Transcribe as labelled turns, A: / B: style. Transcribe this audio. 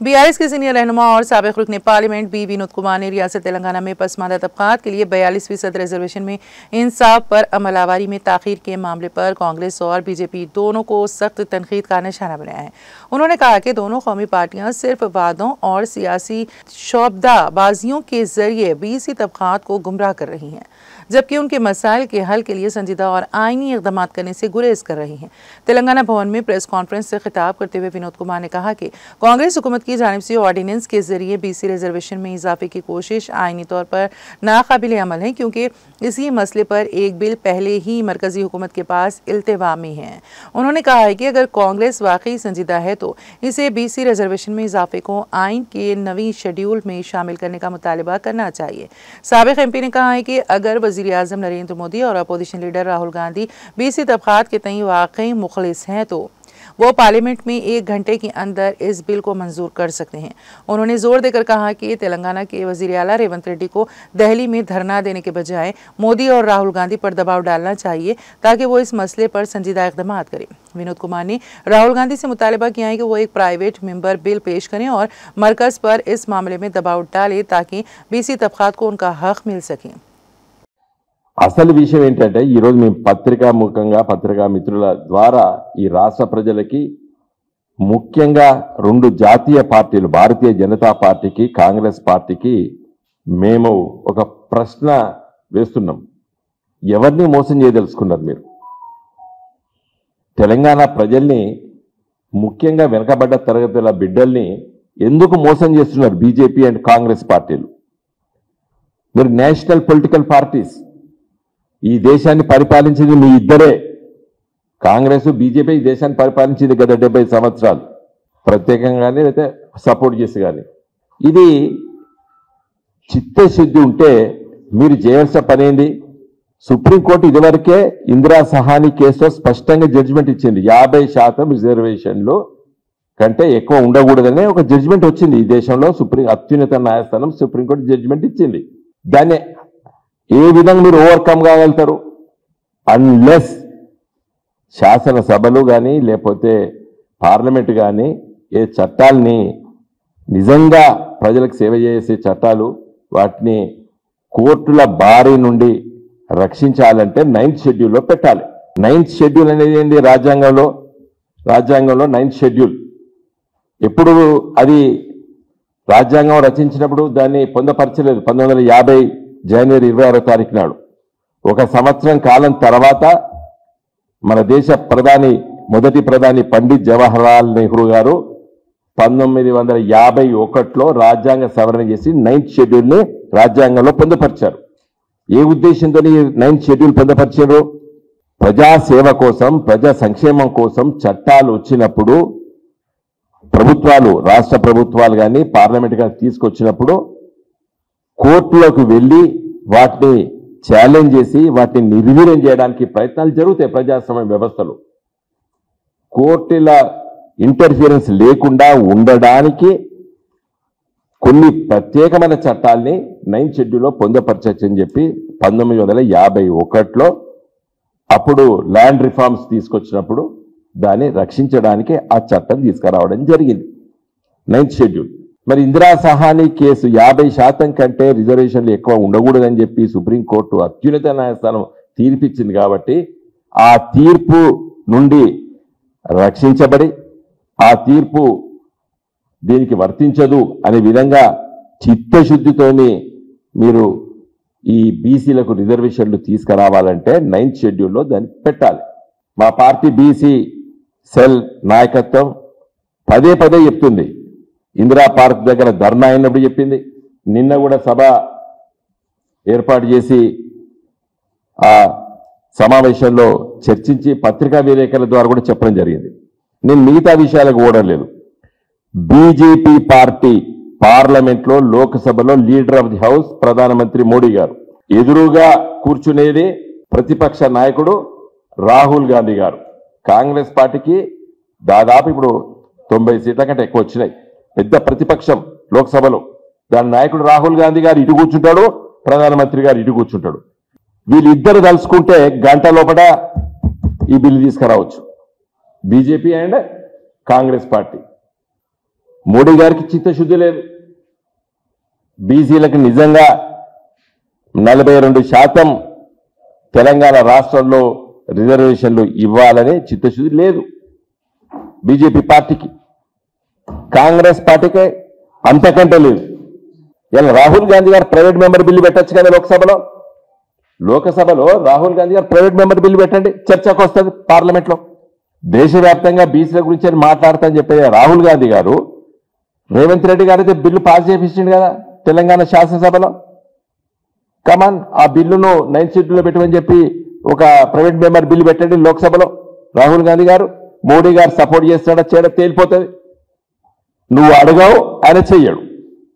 A: BRS के senior रहनुमा और साबिक रुकने पार्लियामेंट बी विनोद कुमार ने रियासत तेलंगाना में पसमानदा तबकात के लिए 42% रिजर्वेशन में इंसाफ पर अमलावरी में ताखीर के मामले पर कांग्रेस और बीजेपी दोनों को सख्त तनकीद का निशाना बनाया है। उन्होंने कहा कि दोनों कौमी पार्टियां सिर्फ वादों और सियासी शोबदाबाजियों के जरिए बीसी तबकात को गुमराह कर रही हैं, जबकि उनके मसाइल के हल के लिए संजीदा और आईनी इकदाम करने से गुरेज कर रही हैं। तेलंगाना भवन में प्रेस कॉन्फ्रेंस से खिताब करते हुए विनोद कुमार ने कहा कि कांग्रेस हुकूमत की जानिब से ऑर्डिनेंस के जरिए बीसी रिजर्वेशन में इजाफे की कोशिश आईनी तौर पर नाकाबिल अमल है, क्योंकि इसी मसले पर एक बिल पहले ही मरकजी हुकूमत के पास इल्तिवा में है। उन्होंने कहा है कि अगर कांग्रेस वाकई संजीदा है तो इसे बीसी रिजर्वेशन में इजाफे को आइन के नवी शेड्यूल में शामिल करने का मुतालबा करना चाहिए। साबिक एमपी ने कहा है कि अगर वज़ीर आज़म नरेंद्र मोदी और opposition leader Rahul Gandhi BC तबकात के तई वाकई मुखलिस हैं तो वो पार्लियामेंट में 1 घंटे के अंदर इस बिल को मंजूर कर सकते हैं। उन्होंने जोर देकर कहा कि तेलंगाना के वज़ीर आला रेवंत रेड्डी को दिल्ली में धरना देने के बजाय मोदी और राहुल गांधी पर दबाव डालना चाहिए ताकि वो इस मसले पर संजीदा इक़दाम करें। विनोद कुमार ने राहुल गांधी से मुतालबा किया है कि वो एक प्राइवेट मेंबर बिल पेश करें और मरकज़ पर इस मामले में दबाव डालें ताकि बीसी तबकात को उनका हक मिल सके।
B: అసలు విషయం ఏంటంటే ఈరోజు మేము పత్రికా మిత్రుల ద్వారా ఈ రాష్ట్ర ప్రజలకి ముఖ్యంగా రెండు జాతీయ పార్టీలు భారతీయ జనతా పార్టీకి కాంగ్రెస్ పార్టీకి మేము ఒక ప్రశ్న వేస్తున్నాం. ఎవరిని మోసం చేయదలుచుకున్నారు మీరు? తెలంగాణ ప్రజల్ని ముఖ్యంగా వెనకబడ్డ తరగతుల బిడ్డల్ని ఎందుకు మోసం చేస్తున్నారు బీజేపీ అండ్ కాంగ్రెస్ పార్టీలు? మీరు నేషనల్ పొలిటికల్ పార్టీస్, ఈ దేశాన్ని పరిపాలించింది మీ ఇద్దరే. కాంగ్రెస్ బీజేపీ ఈ దేశాన్ని పరిపాలించింది గత 70 సంవత్సరాలు, ప్రత్యేకంగానే అయితే సపోర్ట్ చేసి. కానీ ఇది చిత్తశుద్ధి ఉంటే మీరు చేయాల్సిన పని ఏంది? సుప్రీంకోర్టు ఇదివరకే ఇందిరా సహాని కేసులో స్పష్టంగా జడ్జిమెంట్ ఇచ్చింది. 50% రిజర్వేషన్లు కంటే ఎక్కువ ఉండకూడదనే ఒక జడ్జిమెంట్ వచ్చింది. ఈ దేశంలో అత్యున్నత న్యాయస్థానం సుప్రీంకోర్టు జడ్జిమెంట్ ఇచ్చింది. దాన్ని ఏ విధంగా మీరు ఓవర్కమ్ కాగలుగుతారు? అన్లెస్ శాసనసభలు కానీ లేకపోతే పార్లమెంట్ కానీ ఏ చట్టాలని నిజంగా ప్రజలకు సేవ చేసే చట్టాలు వాటిని కోర్టుల బారి నుండి రక్షించాలంటే 9th షెడ్యూల్లో పెట్టాలి. 9th షెడ్యూల్ అనేది ఏంటి? రాజ్యాంగంలో 9th షెడ్యూల్ ఎప్పుడు అది రాజ్యాంగం రచించినప్పుడు దాన్ని పొందపరచలేదు. 1950 జనవరి 26వ తారీఖు నాడు, 1 సంవత్సరం కాలం తర్వాత మన దేశ మొదటి ప్రధాని పండిత్ జవహర్లాల్ నెహ్రూ గారు 1951లో రాజ్యాంగ సవరణ చేసి 9th షెడ్యూల్ని రాజ్యాంగంలో పొందుపరిచారు. ఏ ఉద్దేశంతో 9th షెడ్యూల్ పొందుపరిచారు? ప్రజాసేవ కోసం, ప్రజా సంక్షేమం కోసం చట్టాలు వచ్చినప్పుడు ప్రభుత్వాలు, రాష్ట్ర ప్రభుత్వాలు కానీ పార్లమెంట్ కానీ తీసుకొచ్చినప్పుడు కోర్టులోకి వెళ్ళి వాటిని ఛాలెంజ్ చేసి వాటిని నిర్వీర్యం చేయడానికి ప్రయత్నాలు జరుగుతాయి. ప్రజాస్వామ్య వ్యవస్థలో కోర్టుల ఇంటర్ఫియరెన్స్ లేకుండా ఉండడానికి కొన్ని ప్రత్యేకమైన చట్టాల్ని 9th షెడ్యూల్లో పొందపరచని చెప్పి 1951లో అప్పుడు ల్యాండ్ రిఫార్మ్స్ తీసుకొచ్చినప్పుడు దాన్ని రక్షించడానికి ఆ చట్టం తీసుకురావడం జరిగింది, 9th షెడ్యూల్. మరి ఇందిరా సహాని కేసు 50% కంటే రిజర్వేషన్లు ఎక్కువ ఉండకూడదని చెప్పి సుప్రీంకోర్టు అత్యున్నత న్యాయస్థానం తీర్పిచ్చింది. కాబట్టి ఆ తీర్పు నుండి రక్షించబడి ఆ తీర్పు దీనికి వర్తించదు అనే విధంగా చిత్తశుద్ధితోని మీరు ఈ బీసీలకు రిజర్వేషన్లు తీసుకురావాలంటే 9th షెడ్యూల్లో దాన్ని పెట్టాలి. మా పార్టీ బీసీ సెల్ నాయకత్వం పదే చెప్తుంది. ఇందిరా పార్క్ దగ్గర ధర్నా అయినప్పుడు చెప్పింది. నిన్న కూడా సభ ఏర్పాటు చేసి ఆ సమావేశంలో చర్చించి పత్రికా విలేకరుల ద్వారా కూడా చెప్పడం జరిగింది. నేను మిగతా విషయాలకు ఓడలేదు. బీజేపీ పార్టీ పార్లమెంట్లో, లోక్సభలో లీడర్ ఆఫ్ ది హౌస్ ప్రధానమంత్రి మోడీ గారు, ఎదురుగా కూర్చునేది ప్రతిపక్ష నాయకుడు రాహుల్ గాంధీ గారు. కాంగ్రెస్ పార్టీకి దాదాపు ఇప్పుడు 90 సీట్ల కంటే ఎక్కువ వచ్చినాయి. పెద్ద ప్రతిపక్షం లోక్సభలో. దాని నాయకుడు రాహుల్ గాంధీ గారు ఇటు కూర్చుంటాడు, ప్రధానమంత్రి గారు ఇటు కూర్చుంటాడు. వీళ్ళిద్దరు కలుసుకుంటే గంట లోపల ఈ బిల్లు తీసుకురావచ్చు, BJP and Congress party. Modi గారికి చిత్తశుద్ధి లేదు. బీసీలకు నిజంగా 42% తెలంగాణ రాష్ట్రంలో రిజర్వేషన్లు ఇవ్వాలనే చిత్తశుద్ధి లేదు బీజేపీ పార్టీకి. కాంగ్రెస్ పార్టీకే అంతకంటే లేదు. ఇలా రాహుల్ గాంధీ గారు ప్రైవేట్ మెంబర్ బిల్లు పెట్టచ్చు కదా లోకసభలో రాహుల్ గాంధీ గారు ప్రైవేట్ మెంబర్ బిల్లు పెట్టండి, చర్చకు వస్తుంది పార్లమెంట్లో. దేశవ్యాప్తంగా బీసీల గురించి అని మాట్లాడతానని చెప్పే రాహుల్ గాంధీ గారు రేవంత్ రెడ్డి గారు అయితే బిల్లు పాస్ చేయించిండు కదా తెలంగాణ శాసనసభలో. కమాన్ ఆ బిల్లును 9th షెడ్యూల్లో పెట్టమని చెప్పి ఒక ప్రైవేట్ మెంబర్ బిల్లు పెట్టండి లోక్సభలో. రాహుల్ గాంధీ గారు మోడీ గారు సపోర్ట్ చేస్తాడా చేయడా తేలిపోతుంది. నువ్వు అడగవు, ఆయన చెయ్యడు.